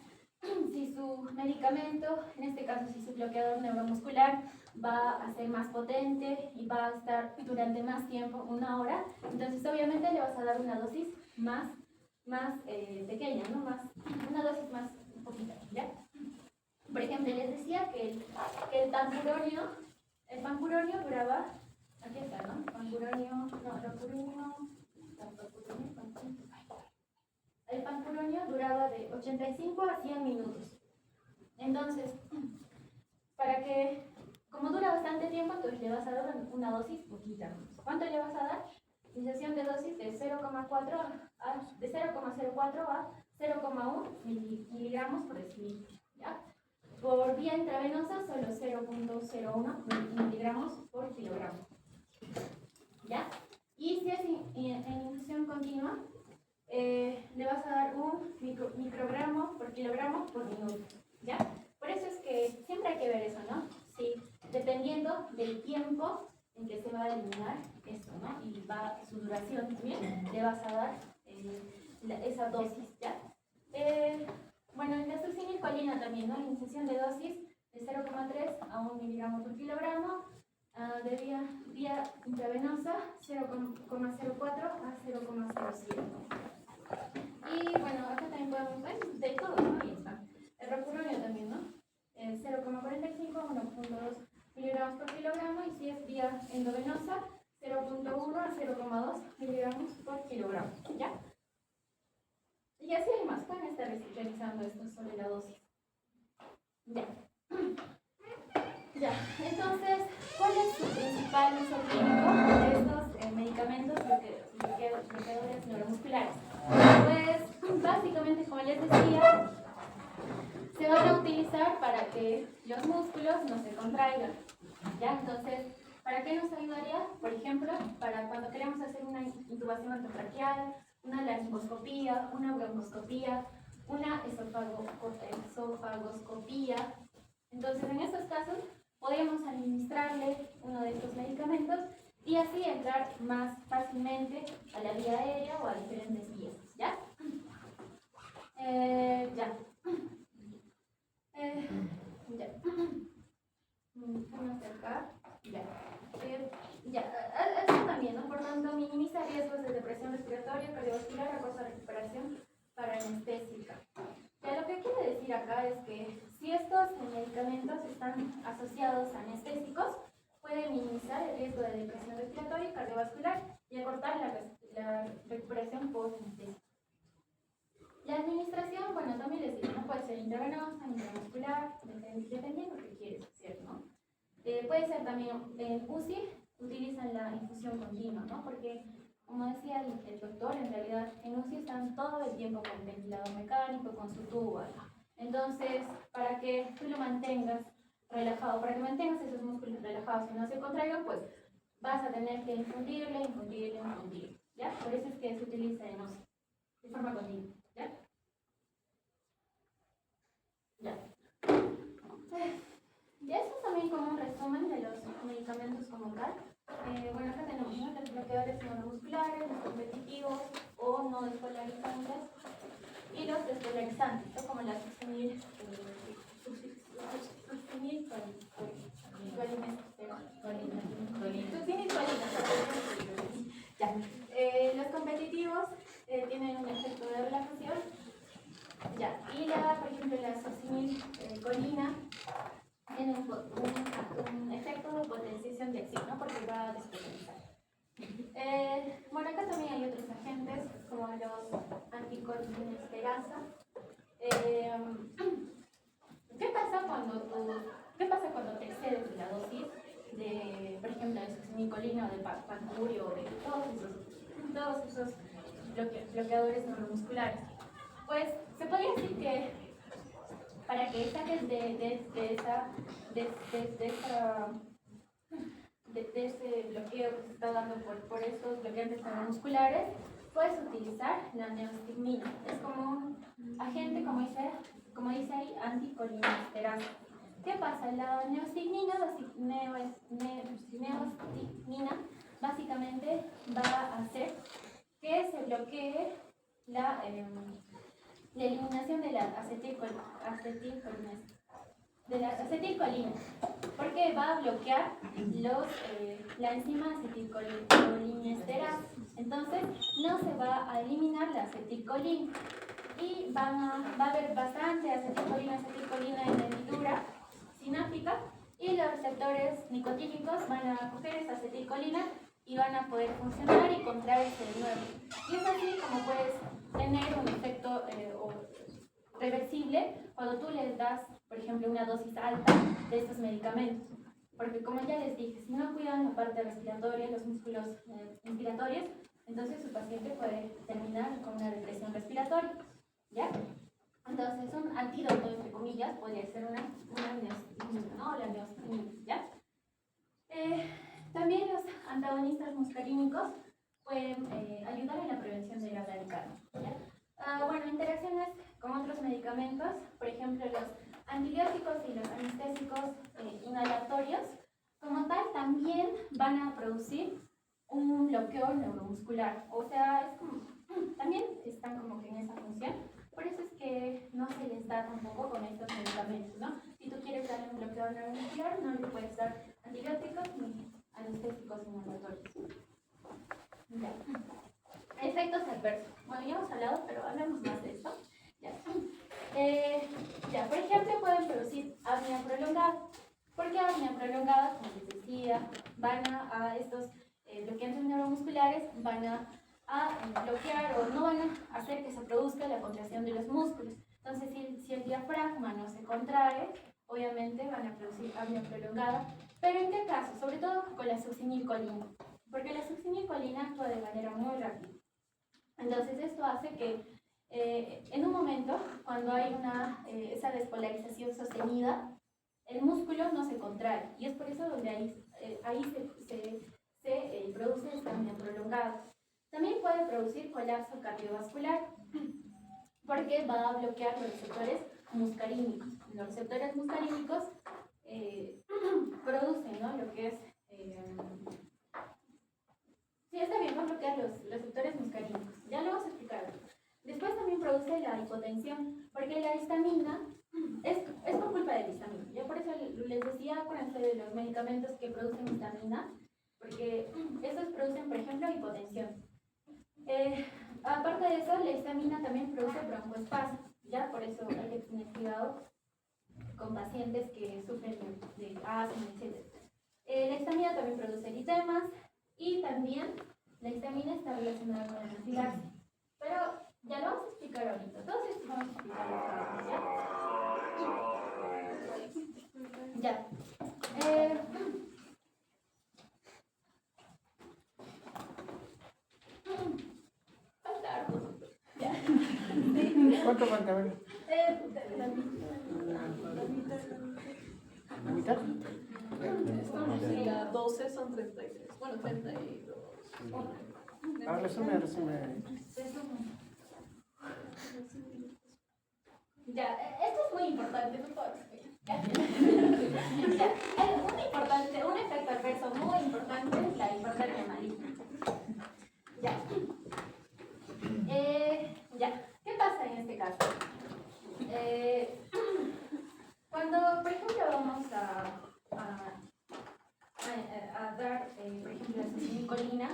si su medicamento, en este caso si su bloqueador neuromuscular, va a ser más potente y va a estar durante más tiempo, 1 hora, entonces obviamente le vas a dar una dosis más pequeña, ¿no? Una dosis más poquita, ¿ya? Por ejemplo, les decía que el pancuronio duraba, aquí está, ¿no? El pancuronio duraba de 85 a 100 minutos. Entonces, como dura bastante tiempo, entonces le vas a dar una dosis poquita. ¿Cuánto le vas a dar? Iniciación de dosis de 0,04 a 0,1 miligramos por decilitro, ¿ya? Por vía intravenosa, solo 0,01 miligramos por kilogramo, ¿ya? Y si es en infusión continua, le vas a dar un microgramo por kilogramo por minuto, ¿ya? Por eso es que siempre hay que ver eso, ¿no? Sí, dependiendo del tiempo en que se va a eliminar esto, ¿no? Y su duración también, le vas a dar esa dosis, ¿ya? Bueno, en la succinilcolina también, ¿no? Iniciación de dosis de 0,3 a 1 miligramo por kilogramo, de vía intravenosa 0,04 a 0,07. Y bueno, acá también podemos ver de todo, ¿no? Ahí está. El rocuronio también, ¿no? 0,45 a 1,2 miligramos por kilogramo, y si es vía endovenosa, 0,1 a 0,2 miligramos por kilogramo, ¿ya? Y así hay más, pueden estar realizando esto sobre la dosis. Ya. Ya, entonces, ¿cuál es su principal uso clínico de estos medicamentos bloqueadores neuromusculares? Pues, básicamente, como les decía, se van a utilizar para que los músculos no se contraigan, ¿ya? Entonces, ¿para qué nos ayudaría? Por ejemplo, para cuando queremos hacer una intubación endotraqueal, una laringoscopía, una broncoscopía, una esofagoscopía. Entonces, en estos casos, podemos administrarle uno de estos medicamentos y así entrar más fácilmente a la vía aérea o a diferentes vías, ¿ya? Ya. Déjame acercar. Ya. Esto también, ¿no? Por tanto, minimiza riesgos de depresión respiratoria, cardiovascular, a corta recuperación para anestésica. estos medicamentos están asociados a anestésicos, pueden minimizar el riesgo de depresión respiratoria y cardiovascular y acortar la recuperación post-anestésica. La administración, bueno, también les digo, ¿no? Puede ser intravenosa, intramuscular, dependiendo de lo que quieres hacer, ¿no? Puede ser también en UCI, utilizan la infusión continua, ¿no? Porque, como decía el doctor, en realidad en UCI están todo el tiempo con ventilador mecánico, con su tubo. Entonces, para que tú lo mantengas relajado, para que mantengas esos músculos relajados y no se contraigan, pues vas a tener que infundirle, ¿ya? Por eso es que se utiliza en UCI, de forma continua, ¿ya? Ya. Ya eso es también como un resumen de los medicamentos como tal. Bueno, acá tenemos, ¿no?, los bloqueadores neuromusculares, los competitivos o no despolarizantes y los despolarizantes, ¿no?, como la succinil, los competitivos tienen un efecto de relajación, ya, y por ejemplo, la succinilcolina tiene un efecto de potenciación de acción, ¿no?, porque va a despolarizar. Bueno, acá también hay otros agentes como los anticolinesterosa. ¿Qué pasa cuando te excedes de la dosis de, por ejemplo, de succinilcolina o de pancurio o de todos esos bloqueadores neuromusculares? Pues se podría decir que para que saques de ese bloqueo que se está dando por estos bloqueantes neuromusculares, puedes utilizar la neostigmina. Es como un agente, como dice ahí, anticolinesterosa. ¿Qué pasa? La neostigmina básicamente va a hacer que se bloquee la eliminación de la acetilcolina, porque va a bloquear la enzima acetilcolinesterasa. Entonces no se va a eliminar la acetilcolina y va a haber bastante acetilcolina en la hendidura sináptica y los receptores nicotínicos van a coger esa acetilcolina y van a poder funcionar y contraerse de nuevo. Y es así como puedes tener un efecto reversible cuando tú les das, por ejemplo, una dosis alta de estos medicamentos. Porque como ya les dije, si no cuidan la parte respiratoria, los músculos inspiratorios, entonces su paciente puede terminar con una depresión respiratoria, ¿ya? Entonces un antídoto, entre comillas, podría ser una neostigmina, ¿no? La neostigmina, ¿ya? También los antagonistas muscarínicos pueden ayudar en la prevención de la bradicardia, ¿ya? Bueno, interacciones con otros medicamentos, por ejemplo, los antibióticos y los anestésicos inhalatorios, como tal, también van a producir un bloqueo neuromuscular. O sea, también están como que en esa función. Por eso es que no se les da tampoco con estos medicamentos, ¿no? Si tú quieres darle un bloqueo neuromuscular, no le puedes dar antibióticos ni anestésicos inhalatorios. Ya. Efectos adversos. Bueno, ya hemos hablado, pero hablamos más de esto. Ya, por ejemplo, pueden producir apnea prolongada. ¿Por qué apnea prolongada? Como les decía, estos bloqueantes neuromusculares van a bloquear o no van a hacer que se produzca la contracción de los músculos. Entonces, si el diafragma no se contrae, obviamente van a producir apnea prolongada. ¿Pero en qué caso? Sobre todo con la succinilcolina, porque la succinilcolina actúa de manera muy rápida. Entonces, esto hace que en un momento, cuando hay esa despolarización sostenida, el músculo no se contrae. Y es por eso donde ahí se produce esta apnea prolongada. También puede producir colapso cardiovascular, porque va a bloquear los receptores muscarínicos. Los receptores muscarínicos producen, ¿no?, lo que es... sí, está bien, va a bloquear los receptores muscarínicos. Ya lo vamos a explicar. Después también produce la hipotensión, porque la histamina es por culpa de la histamina. Yo por eso les decía, acuérdense de los medicamentos que producen histamina, porque estos producen, por ejemplo, hipotensión. Aparte de eso, la histamina también produce broncoespasmo, ¿ya? Por eso hay que tener cuidado con pacientes que sufren de asma, etc. La histamina también produce eritemas y también la histamina está relacionada con la anafilaxia. Pero ya lo vamos a explicar ahorita. Todos estos vamos a explicarlo ¿ya? Ya. Falta harto. Ya. ¿Cuánto falta? A ver. ¿La mitad? Estamos en la 12, son 33. Bueno, 32. Ahora resume. Ya, esto es muy importante, no puedo explicar. Ya, un efecto adverso muy importante es la hipertermia maligna. Ya. Ya, ¿qué pasa en este caso? Cuando, por ejemplo, vamos a dar, por ejemplo, la succinilcolina,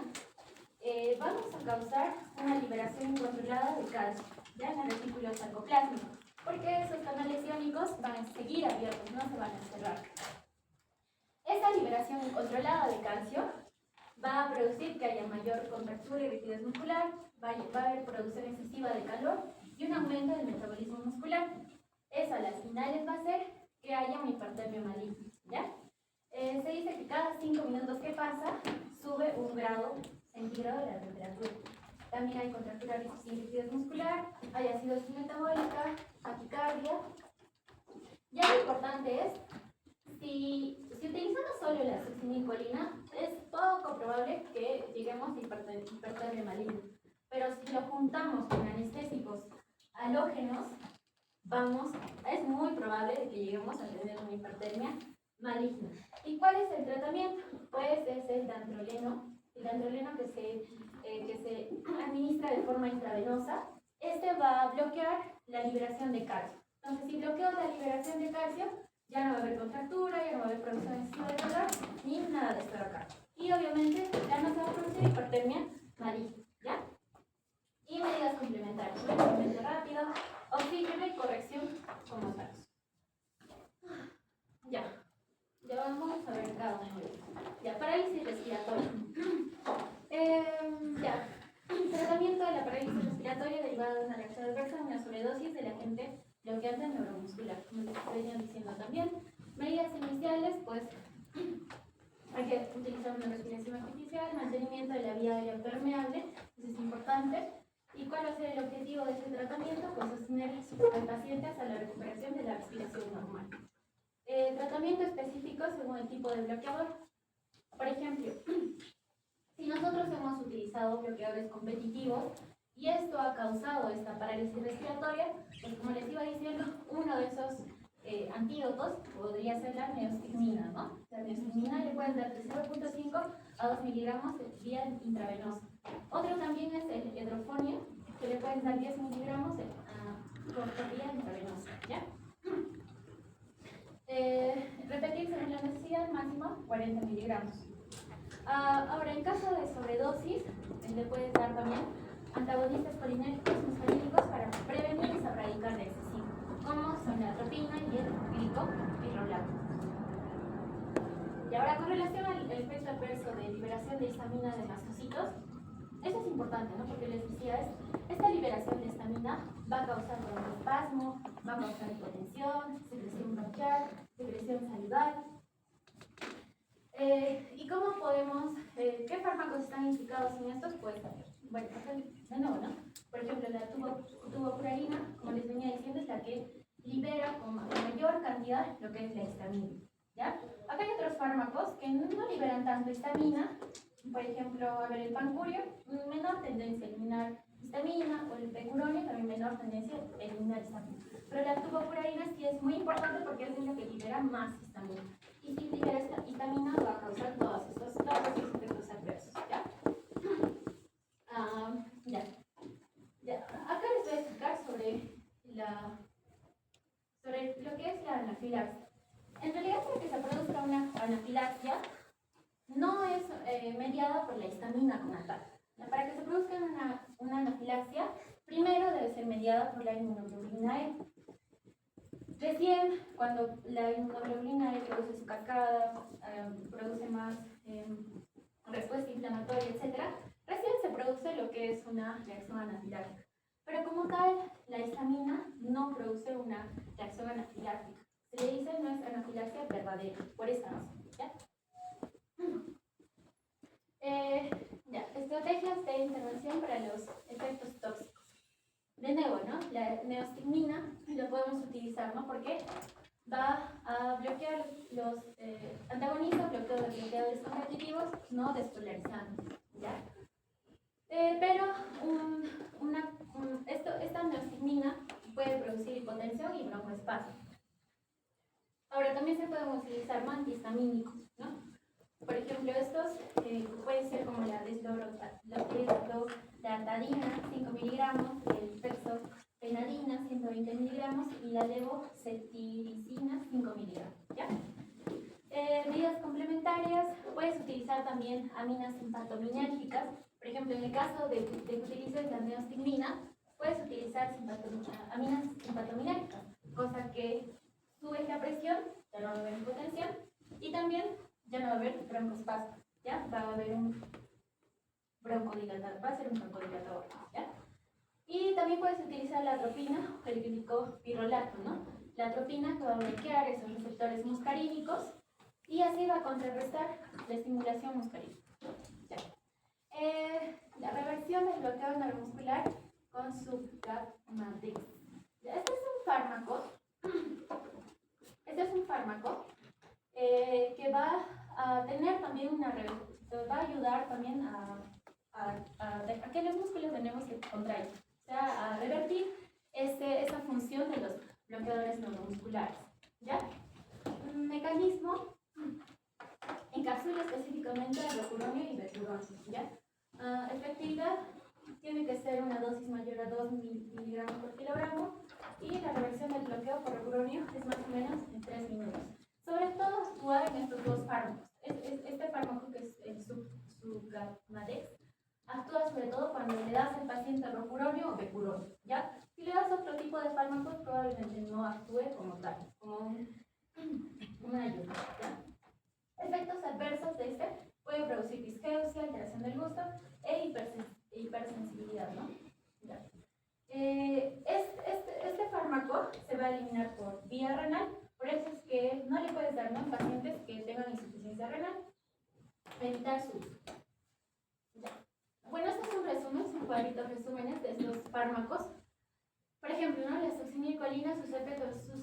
vamos a causar una liberación incontrolada de calcio, ya en la retículo sarcoplásmico, porque esos canales iónicos van a seguir abiertos, no se van a cerrar. Esa liberación incontrolada de calcio va a producir que haya mayor contractura y rigidez muscular, va a haber producción excesiva de calor y un aumento del metabolismo muscular. Eso a las finales va a hacer que haya una hipertermia maligna, ¿ya? Se dice que cada 5 minutos que pasa sube 1 grado centígrado de la temperatura. También hay contractura y rigidez muscular, hay acidosis metabólica, taquicardia. Ya lo importante es, si utilizamos solo la succinilcolina, es poco probable que lleguemos a hipertermia maligna. Pero si lo juntamos con anestésicos halógenos, es muy probable de que lleguemos a tener una hipertermia maligna. ¿Y cuál es el tratamiento? Pues es el dantroleno que se administra de forma intravenosa. Este va a bloquear la liberación de calcio. Entonces, si bloqueo la liberación de calcio, ya no va a haber contractura, ya no va a haber producción excesiva de calor, ni nada de esto acá. Y obviamente ya no se va a producir hipertermia maligna, ¿ya? Y medidas complementarias, movimiento rápido, oxígeno y corrección con los vasos. Ya vamos a ver cada uno de ellos. Ya, parálisis respiratoria. Ya, tratamiento de la parálisis respiratoria derivada de una reacción adversa a una sobredosis del agente bloqueante neuromuscular, como les venía diciendo también. Medidas iniciales, pues hay que utilizar una respiración artificial, mantenimiento de la vía aérea permeable, eso es importante. ¿Y cuál va a ser el objetivo de este tratamiento? Pues sostener al paciente hasta la recuperación de la respiración normal. Tratamiento específico según el tipo de bloqueador. Por ejemplo, si nosotros hemos utilizado bloqueadores competitivos y esto ha causado esta parálisis respiratoria, pues como les iba diciendo, uno de esos antídotos podría ser la neostigmina, ¿no? La neostigmina le pueden dar de 0.5 a 2 miligramos vía intravenosa. Otro también es el hidrofonio, que le pueden dar 10 miligramos por vía intravenosa, ¿ya? Repetir según la necesidad, máximo 40 miligramos. Ahora, en caso de sobredosis, le puedes dar también antagonistas colinérgicos muscarínicos para prevenir esa bradicardia excesiva, como son la atropina y el glicopirrolato. Y ahora, con relación al efecto adverso de liberación de histamina de mastocitos, eso es importante, ¿no? Porque les decía, esta liberación de histamina va a causar broncoespasmo, va a causar hipotensión, secreción bronquial, secreción salival. ¿Y cómo podemos, qué fármacos están indicados en estos? Pues, bueno, de nuevo, ¿no? Por ejemplo, la tubopurarina, como les venía diciendo, es la que libera con mayor cantidad lo que es la histamina, ¿ya? Acá hay otros fármacos que no liberan tanto histamina, por ejemplo, a ver, el pancurio, menor tendencia a eliminar histamina, o el pecuronio, también menor tendencia a eliminar histamina. Pero la tubopurarina sí es muy importante porque es la que libera más histamina. Y si libera esta histamina va a causar todos estos efectos adversos, ¿ya? Ya. Acá les voy a explicar sobre lo que es la anafilaxia. En realidad, para que se produzca una anafilaxia, no es mediada por la histamina como tal. Para que se produzca una anafilaxia, primero debe ser mediada por la inmunoglobulina E. Recién, cuando la inmunoglobulina E produce su cascada, produce más respuesta inflamatoria, etc., recién se produce lo que es una reacción anafiláctica. Pero como tal, la histamina no produce una reacción anafiláctica. Se le dice no es anafilaxia verdadera, por esta razón. ¿Ya? Estrategias de intervención para los efectos tóxicos. De nuevo, ¿no? La neostigmina lo podemos utilizar, ¿no? Porque va a bloquear los antagonistas, bloqueadores competitivos, no despolarizantes, ¿ya? Pero esta neostigmina puede producir hipotensión y broncoespasmo. Ahora, también se pueden utilizar antihistamínicos, ¿no? Por ejemplo, estos pueden ser como la desloratadina, 5 miligramos, el pexopenadina, 120 miligramos, y la levocetirizina, 5 miligramos, ¿ya? Medidas complementarias, puedes utilizar también aminas simpatominérgicas. Por ejemplo, en el caso de que utilices la neostigmina, puedes utilizar aminas simpatominérgicas, cosa que sube la presión, ya no va a haber hipotensión, y también ya no va a haber broncoespasmo, ¿ya? Va a haber un broncodilatador, va a ser un broncodilatador, ¿ya? Y también puedes utilizar la atropina o el glicopirrolato, ¿no? La atropina que va a bloquear esos receptores muscarínicos y así va a contrarrestar la estimulación muscarínica, ¿ya? La reversión del bloqueo neuromuscular con subcapmadex. Este es un fármaco que va a tener también va a ayudar también a que los músculos tenemos que contraer, o sea, a revertir esa función de los bloqueadores neuromusculares, ¿ya? Mecanismo, encapsula específicamente el rocuronio y beturonio, ¿ya? Efectividad, tiene que ser una dosis mayor a 2 miligramos por kilogramo y la reversión del bloqueo por rocuronio es más o menos en 3 minutos. Sobre todo actúa en estos dos fármacos. Este fármaco, que es el subcapmadex, actúa sobre todo cuando le das al paciente rocuronio o becuronio, ¿ya? Si le das otro tipo de fármacos, probablemente no actúe como tal, como una ayuda, ¿ya? Efectos adversos de este puede producir disgeusia, alteración del gusto e hipersensibilidad, ¿no? ¿Ya? Este fármaco se va a eliminar por vía renal, por eso es que no le puedes dar, ¿no?, en pacientes que tengan insuficiencia renal, evitar su uso. ¿Ya? Bueno, estos son resúmenes, son cuadritos resúmenes de estos fármacos. Por ejemplo, ¿no?, la succinilcolina, sus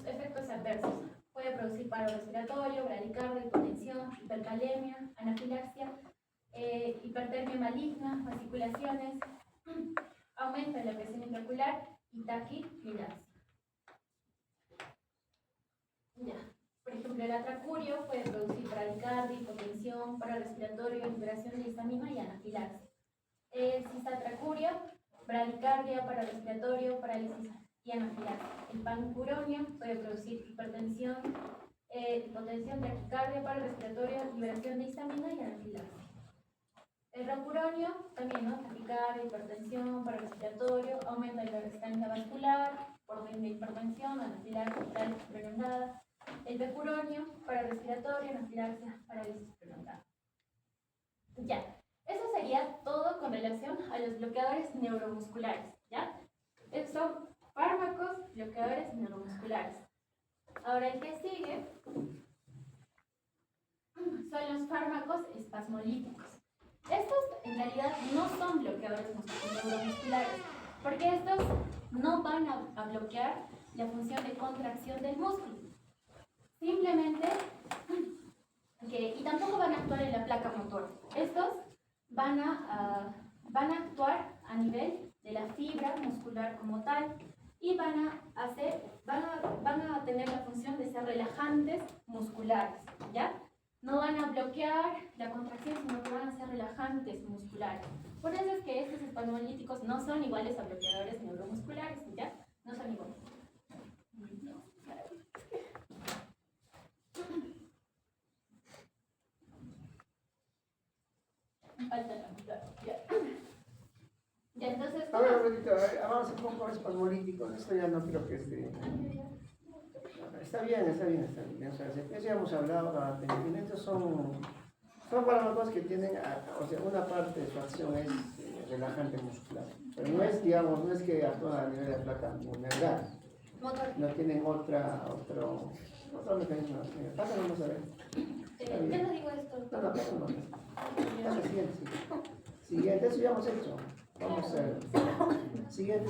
efectos adversos. Puede producir paro respiratorio, bradicardia, hipotensión, hipercalemia, anafilaxia, hipertermia maligna, fasciculaciones, aumento en la presión intraocular y taquicardia. Ya. Por ejemplo, el atracurio puede producir bradicardia, hipotensión, paro respiratorio, liberación de histamina y anafilaxia. El cisatracurio, bradicardia, paro respiratorio, parálisis y anafilaxia. El pancuronio puede producir hipertensión, hipotensión, taquicardia, paro respiratorio, liberación de histamina y anafilaxia. El rocuronio también, ¿no?, taquicardia, hipertensión, paro respiratorio, aumento de la resistencia vascular, orden de hipertensión, anafilaxia prolongada. El becuronio, paro respiratorio, anafilaxia, parálisis prolongada. Ya, eso sería todo con relación a los bloqueadores neuromusculares, ¿ya? Estos son fármacos bloqueadores neuromusculares. Ahora el que sigue son los fármacos espasmolíticos. Estos en realidad no son bloqueadores neuromusculares, porque estos no van a bloquear la función de contracción del músculo. Simplemente, y tampoco van a actuar en la placa motora. Estos van a actuar a nivel de la fibra muscular como tal y van a tener la función de ser relajantes musculares, ¿ya? No van a bloquear la contracción, sino que van a ser relajantes musculares. Por eso es que estos espasmolíticos no son iguales a bloqueadores neuromusculares, ¿ya? No son iguales. Falta la mitad, ya. Ya, entonces... A ver, avanza un poco espasmolítico. Esto ya no creo que esté. Está bien, está bien, está bien. O sea, eso ya hemos hablado, estos son fármacos que tienen, o sea, una parte de su acción es relajante muscular. Pero no es, digamos, no es que actúan a nivel de placa nervial. No tienen otro mecanismo. Pásalo, vamos a ver. Ya no digo esto. No, pásalo. Pásalo, siguiente, siguiente, eso ya hemos hecho. Vamos a ver. Siguiente.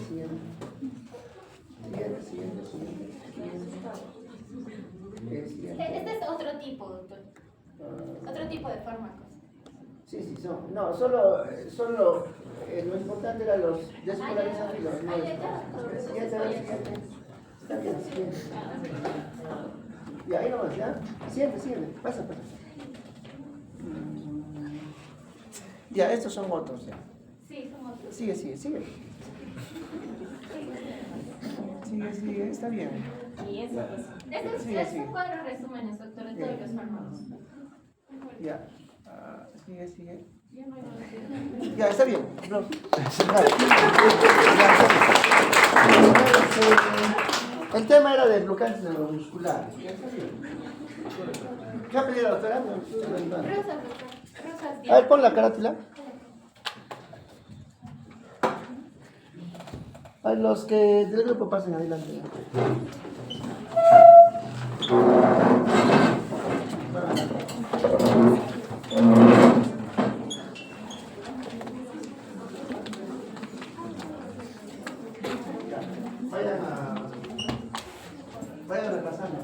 Este es otro tipo, doctor. Otro tipo de fármacos. Sí, son. No, solo lo importante era los despolarizantes y los no despolarizantes. Siguiente. Está bien, siguiente. Y ahí nomás, ¿ya? Siguiente. Pasa. Ya, estos son otros, ya. Sí, son otros. Sigue. Sigue, está bien. Y eso es. Estos son 4 resúmenes, doctor, de todos los fármacos. Ya. Sigue. Ya, está bien. No. El tema era de bloqueantes neuromusculares. Ya está bien. ¿Qué ha pedido la doctora? Rosas. A ver, pon la carátula. A los que del grupo pasen adelante. Vayan repasando.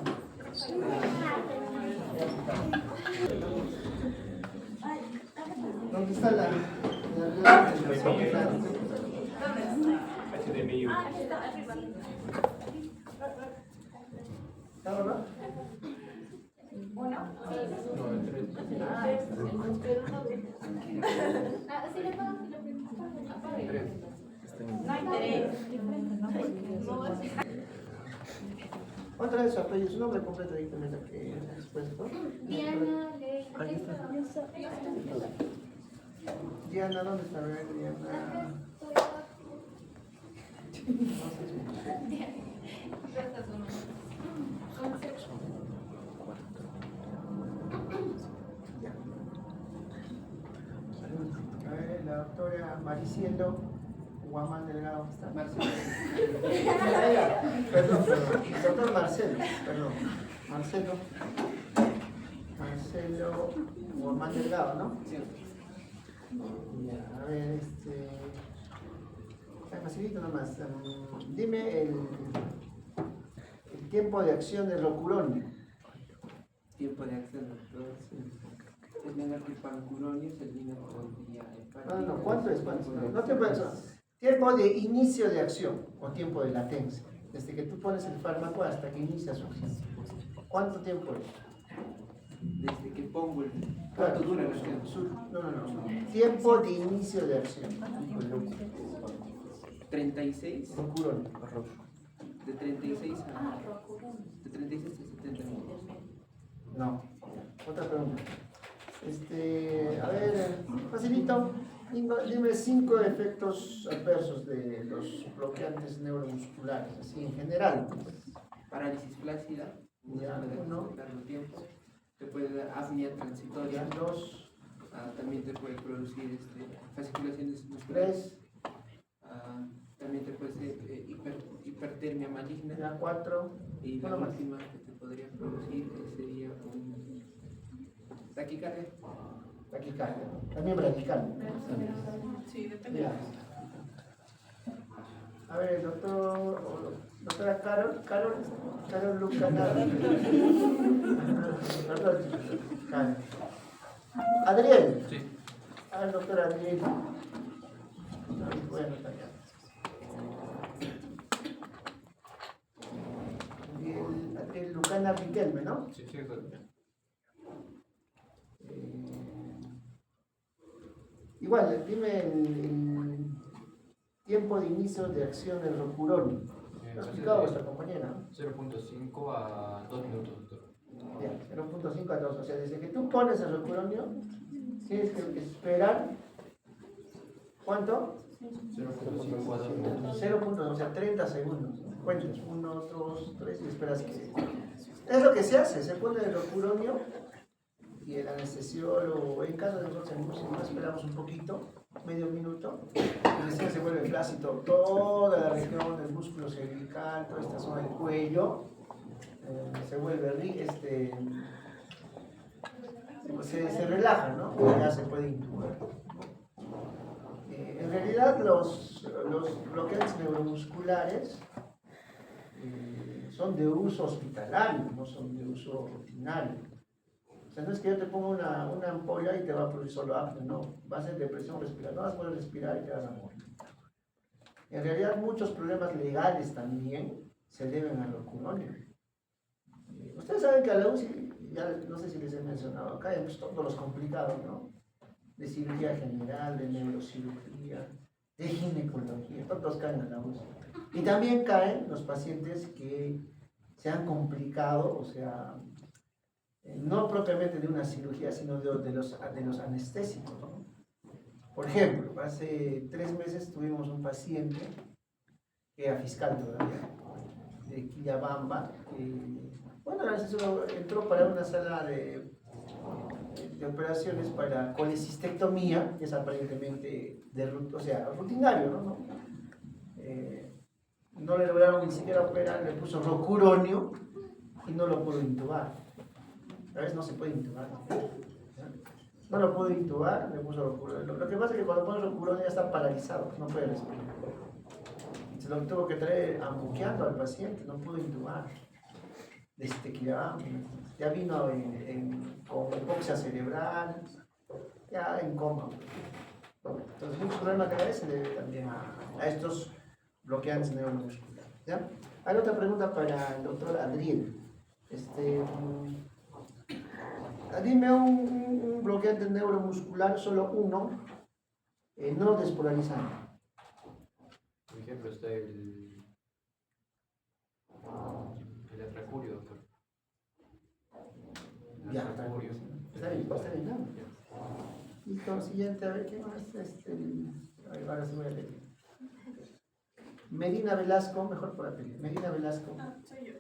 ¿Dónde está la ¿Está? ¿Uno? Sí, le pongo. No hay interés. Otra vez su apellido, su nombre completo directamente que después, ¿no? Diana Ley. Diana, ¿dónde está? Diana. A ver, la doctora Maricielo Guamán Delgado, ¿está? Marcelo. Perdón. Doctor Marcelo, perdón. Marcelo Guamán Delgado, ¿no? Sí. Ya, a ver, facilito nomás. Dime el tiempo de acción del rocuronio. Tiempo de acción del rocuronio. El menaquilpancuronio se elimina por vía hepática. No, ¿cuánto es? No tiempo de acción. Tiempo de inicio de acción o tiempo de latencia. Desde que tú pones el fármaco hasta que inicia su acción. ¿Cuánto tiempo es? Desde que pongo el... Claro, ¿Cuánto dura la acción? No. Tiempo de inicio de acción. 36. Rocuronio. De 36 a... De 36 a 70 minutos. No. Otra pregunta. A ver, facilito. Dime 5 efectos adversos de los bloqueantes neuromusculares, así en general. Parálisis flácida. Ya, No puede largo tiempo. Te puede dar apnea transitoria. 2, También te puede producir fasciculaciones musculares. 3, También te puede ser hipertermia maligna. ya 4. Y la Bueno, más. última que te podría producir sería un taquicardia. Taquicardia. También bradicardia. Sí, depende. Ya. A ver, doctora Carol Lucanada. Carol. Adriel. Sí. A ver, doctora Adriel. Voy a anotar ya. Adriel Lucana Riquelme, ¿no? Sí, exacto. Igual, dime el tiempo de inicio de acción del rocuronio. Lo ha explicado vuestra compañera. 0.5 a 2 minutos, doctor. Ya, 0.5 a 2. O sea, desde que tú pones el rocuronio, tienes que esperar. ¿Cuánto? 0.5 a 2 minutos. 0. O sea, 30 segundos. Cuentas, 1, 2, 3 y esperas que... Es lo que se hace, se pone el rocuronio y el anestesiólogo, en caso de nosotros en música, esperamos un poquito, medio minuto, el anestesio se vuelve flácido, toda la región del músculo cervical, toda esta zona del cuello, se vuelve se relaja, ¿no? Y ya se puede intubar. En realidad los bloqueos neuromusculares son de uso hospitalario, no son de uso rutinario. O sea, no es que yo te ponga una ampolla y te va a producir solo apnea, no, va a ser depresión respiratoria, no vas a poder respirar y te vas a morir. En realidad muchos problemas legales también se deben al rocuronio. Ustedes saben que a la UCI, ya no sé si les he mencionado, acá hay todos los complicados, ¿no? De cirugía general, de neurocirugía, de ginecología, todos caen a la UCI. Y también caen los pacientes que se han complicado, o sea, no propiamente de una cirugía, sino de los anestésicos, ¿no? Por ejemplo, hace 3 meses tuvimos un paciente, que era fiscal todavía, de Quillabamba, que, bueno, el anestesiólogo entró para una sala de operaciones para colecistectomía, que es aparentemente rutinario, ¿no? No le lograron ni siquiera operar, le puso rocuronio y no lo pudo intubar. A veces no se puede intubar. No lo pudo intubar, le puso rocuronio. Lo que pasa es que cuando pone rocuronio ya está paralizado, no puede respirar. Se lo tuvo que traer ambuqueando al paciente, no pudo intubar. Ya vino con hipoxia cerebral, ya en coma. Entonces, muchos problemas de cabeza se deben también a estos bloqueantes neuromusculares. ¿Ya? Hay otra pregunta para el doctor Adriel. Dime un bloqueante neuromuscular, solo uno, no despolarizante. Por ejemplo, está el atracurio, doctor. El Ya, atracurio. está bien, ¿no? Listo, siguiente, a ver qué más. A ver, ahora sí voy a leer. Medina Velasco, mejor por apellido. Medina Velasco. Soy yo.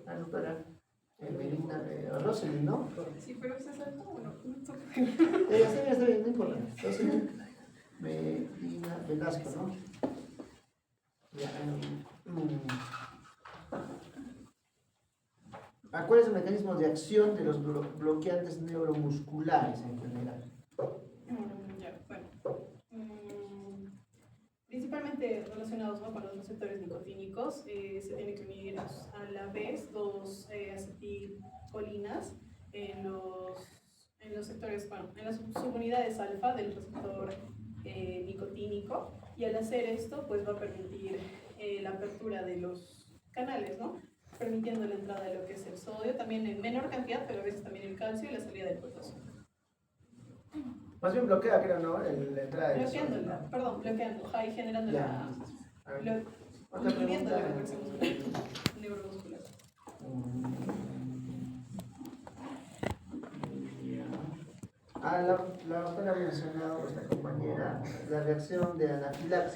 Doctora. Medina Rosely, ¿no? Sí, pero se saltó uno. Está bien, no importa. Rosely Medina Velasco, ¿no? Ya, ¿cuál es el mecanismo de acción de los bloqueantes neuromusculares en general? Ya, bueno. Principalmente relacionados, ¿no?, con los receptores nicotínicos, se tienen que unir a la vez dos acetilcolinas en los sectores, bueno, en las subunidades alfa del receptor nicotínico, y al hacer esto pues va a permitir la apertura de los canales, ¿no?, permitiendo la entrada de lo que es el sodio, también en menor cantidad, pero a veces también el calcio y la salida del potasio. Más bien bloquea, creo, ¿no? La entrada del Bloqueándola, perdón, bloqueando, y generando ya. Otra inhibiendo la pregunta. contracción neuromuscular. La doctora ha mencionado, esta compañera, la reacción de anafilaxis.